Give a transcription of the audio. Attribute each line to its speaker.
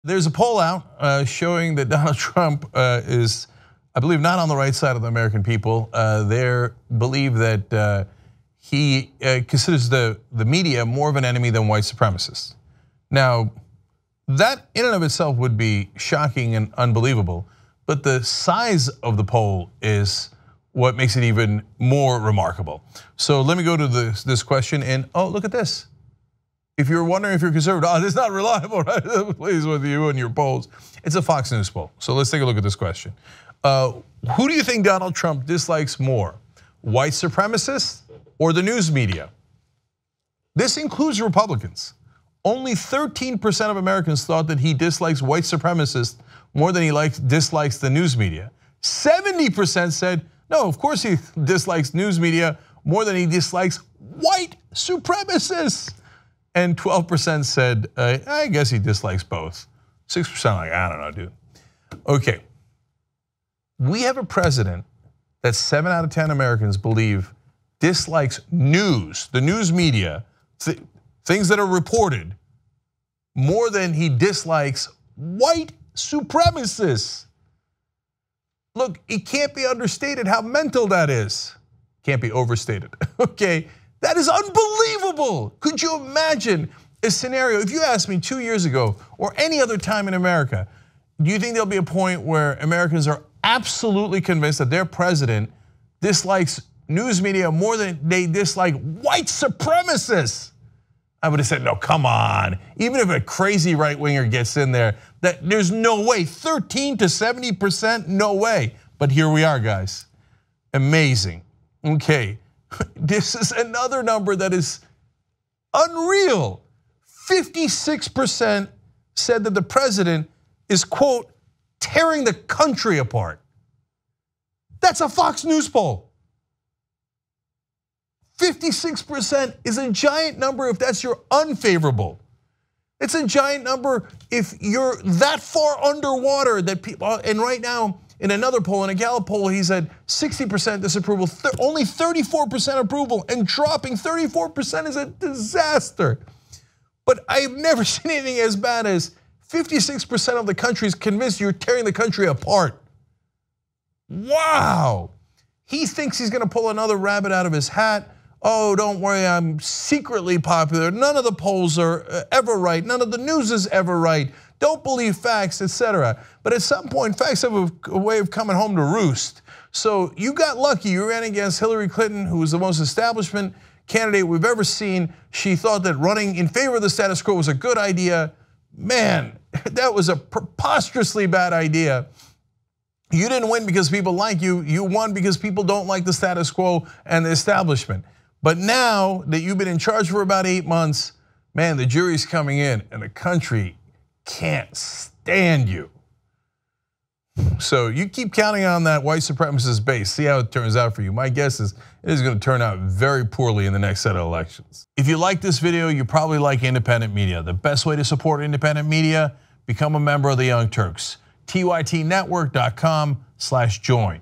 Speaker 1: There's a poll out showing that Donald Trump is, I believe, not on the right side of the American people. They believe that he considers the media more of an enemy than white supremacists. Now, that in and of itself would be shocking and unbelievable, but the size of the poll is what makes it even more remarkable. So let me go to this question, and oh, look at this. If you're wondering if you're conservative, this is not reliable, right? Please with you and your polls. It's a Fox News poll. So let's take a look at this question. Who do you think Donald Trump dislikes more, white supremacists or the news media? This includes Republicans. Only 13% of Americans thought that he dislikes white supremacists more than he dislikes the news media. 70% said, no, of course he dislikes news media more than he dislikes white supremacists. And 12% said, I guess he dislikes both. 6% like, I don't know, dude. Okay, we have a president that 7 out of 10 Americans believe dislikes news, the news media, things that are reported, more than he dislikes white supremacists. Look, it can't be understated how mental that is. Can't be overstated, okay? That is unbelievable. Could you imagine a scenario, if you asked me 2 years ago or any other time in America, do you think there'll be a point where Americans are absolutely convinced that their president dislikes news media more than they dislike white supremacists? I would have said, no, come on. Even if a crazy right-winger gets in there, there's no way, 13 to 70%, no way. But here we are, guys. Amazing, okay. This is another number that is unreal. 56% said that the president is, quote, tearing the country apart. That's a Fox News poll. 56% is a giant number if that's your unfavorable. It's a giant number if you're that far underwater that people, and right now, in another poll, in a Gallup poll, he's at 60% disapproval, only 34% approval, and dropping 34% is a disaster. But I've never seen anything as bad as 56% of the country is convinced you're tearing the country apart. Wow. He thinks he's gonna pull another rabbit out of his hat. Oh, don't worry, I'm secretly popular. None of the polls are ever right. None of the news is ever right. Don't believe facts, etc. But at some point, facts have a way of coming home to roost. So you got lucky. You ran against Hillary Clinton, who was the most establishment candidate we've ever seen. She thought that running in favor of the status quo was a good idea. Man, that was a preposterously bad idea. You didn't win because people like you. You won because people don't like the status quo and the establishment. But now that you've been in charge for about 8 months, man, the jury's coming in and the country can't stand you. So you keep counting on that white supremacist base. See how it turns out for you. My guess is it is going to turn out very poorly in the next set of elections. If you like this video, you probably like independent media. The best way to support independent media, become a member of the Young Turks. tytnetwork.com/join.